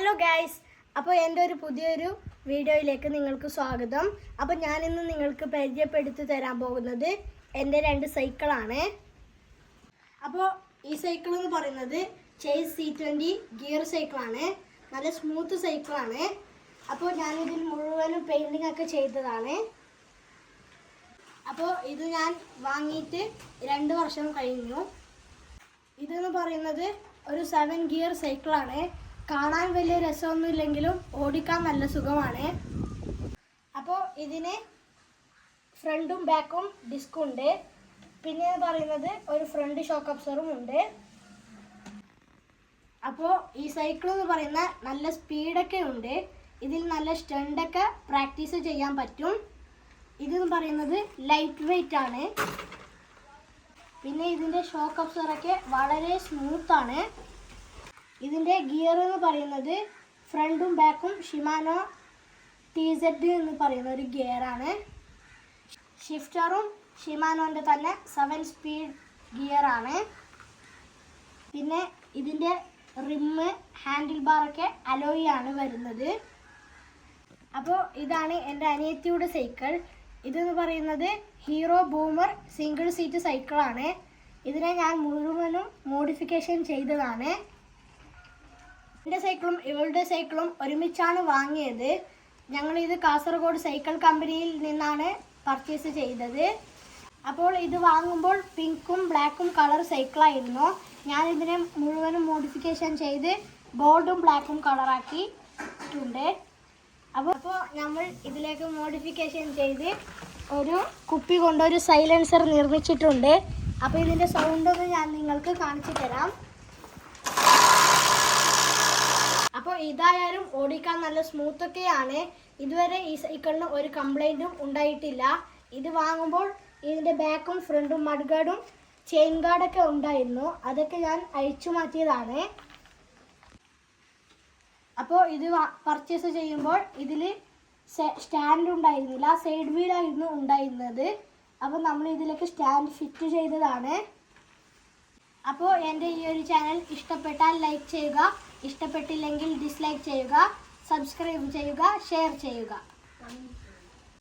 Hello guys, അപ്പോൾ എൻ്റെ ഒരു പുതിയൊരു വീഡിയോയിലേക്ക് നിങ്ങൾക്ക് സ്വാഗതം. അപ്പോൾ ഞാനിന്ന് നിങ്ങൾക്ക് പരിചയപ്പെടുത്തി തരാൻ പോകുന്നത് എൻ്റെ 2 സൈക്കിളാണ്. അപ്പോൾ ഈ സൈക്കിൾ എന്ന് പറയുന്നത് ചേസ് C20 ഗിയർ സൈക്കിളാണ്. നല്ല സ്മൂത്ത് സൈക്കിളാണ്. അപ്പോൾ ഞാനിതിൽ മുഴുവനും പെയിൻറ്റിംഗ് ഒക്കെ ചെയ്തതാണ്. അപ്പോൾ ഇത് ഞാൻ വാങ്ങിയിട്ട് 2 വർഷം കഴിഞ്ഞു. ഇതെന്ന് പറയുന്നത് ഒരു 7 ഗിയർ സൈക്കിളാണ്. കാണാൻ വലിയ രസമൊന്നുമില്ലെങ്കിലും ഓടിക്കാൻ നല്ല സുഖമാണ്. അപ്പോൾ ഇതിന് ഫ്രണ്ടും ബാക്കും ഡിസ്കും ഉണ്ട്. പിന്നെ പറയുന്നത് ഒരു ഫ്രണ്ട് ഷോക്ക് അബ്സറും ഉണ്ട്. അപ്പോൾ ഈ സൈക്കിൾ എന്ന് പറയുന്ന നല്ല സ്പീഡൊക്കെ ഉണ്ട്. ഇതിൽ നല്ല സ്റ്റണ്ടൊക്കെ പ്രാക്ടീസ് ചെയ്യാൻ പറ്റും. ഇതെന്ന് പറയുന്നത് ലൈറ്റ് വെയ്റ്റ് ആണ്. പിന്നെ ഇതിൻ്റെ ഷോക്ക് അബ്സറൊക്കെ വളരെ സ്മൂത്താണ്. ഇതിൻ്റെ ഗിയർ എന്ന് പറയുന്നത് ഫ്രണ്ടും ബാക്കും ഷിമാനോ TZ എന്ന് പറയുന്ന ഒരു ഗിയറാണ്. ഷിഫ്റ്ററും ഷിമാനോൻ്റെ തന്നെ 7 സ്പീഡ് ഗിയറാണ്. പിന്നെ ഇതിൻ്റെ റിമ്മ് ഹാൻഡിൽ ബാറൊക്കെ അലോയി ആണ് വരുന്നത്. അപ്പോൾ ഇതാണ് എൻ്റെ അനിയത്തിയുടെ സൈക്കിൾ. ഇതെന്ന് പറയുന്നത് ഹീറോ ബൂമർ സിംഗിൾ സീറ്റ് സൈക്കിളാണ്. ഇതിനെ ഞാൻ മുഴുവനും മോഡിഫിക്കേഷൻ ചെയ്തതാണ്. എൻ്റെ സൈക്കിളും ഇവളുടെ സൈക്കിളും ഒരുമിച്ചാണ് വാങ്ങിയത്. ഞങ്ങളിത് കാസർഗോഡ് സൈക്കിൾ കമ്പനിയിൽ നിന്നാണ് പർച്ചേസ് ചെയ്തത്. അപ്പോൾ ഇത് വാങ്ങുമ്പോൾ പിങ്കും ബ്ലാക്കും കളർ സൈക്കിളായിരുന്നു. ഞാനിതിനെ മുഴുവനും മോഡിഫിക്കേഷൻ ചെയ്ത് ഗോൾഡും ബ്ലാക്കും കളറാക്കിയിട്ടുണ്ട്. അപ്പോൾ നമ്മൾ ഇതിലേക്ക് മോഡിഫിക്കേഷൻ ചെയ്ത് ഒരു കുപ്പി കൊണ്ടൊരു സൈലൻസർ നിർമ്മിച്ചിട്ടുണ്ട്. അപ്പോൾ ഇതിൻ്റെ സൗണ്ടൊന്ന് ഞാൻ നിങ്ങൾക്ക് കാണിച്ചു തരാം. അപ്പോൾ ഇതായാലും ഓടിക്കാൻ നല്ല സ്മൂത്തൊക്കെയാണ്. ഇതുവരെ ഈ സൈക്കിളിന് ഒരു കംപ്ലൈൻറ്റും ഉണ്ടായിട്ടില്ല. ഇത് വാങ്ങുമ്പോൾ ഇതിൻ്റെ ബാക്കും ഫ്രണ്ടും മഡ്ഗാർഡും ചെയിൻ ഗാർഡൊക്കെ ഉണ്ടായിരുന്നു. അതൊക്കെ ഞാൻ അഴിച്ചു മാറ്റിയതാണ്. അപ്പോൾ ഇത് പർച്ചേസ് ചെയ്യുമ്പോൾ ഇതിൽ സ്റ്റാൻഡ് ഉണ്ടായിരുന്നില്ല, സൈഡ് വീലായിരുന്നു ഉണ്ടായിരുന്നത്. അപ്പോൾ നമ്മൾ ഇതിലേക്ക് സ്റ്റാൻഡ് ഫിറ്റ് ചെയ്തതാണ്. അപ്പോൾ എൻ്റെ ഈ ഒരു ചാനൽ ഇഷ്ടപ്പെട്ടാൽ ലൈക്ക് ചെയ്യുക, ഇഷ്ടപ്പെട്ടില്ലെങ്കിൽ ഡിസ്ലൈക്ക് ചെയ്യുക, സബ്സ്ക്രൈബ് ചെയ്യുക, ഷെയർ ചെയ്യുക.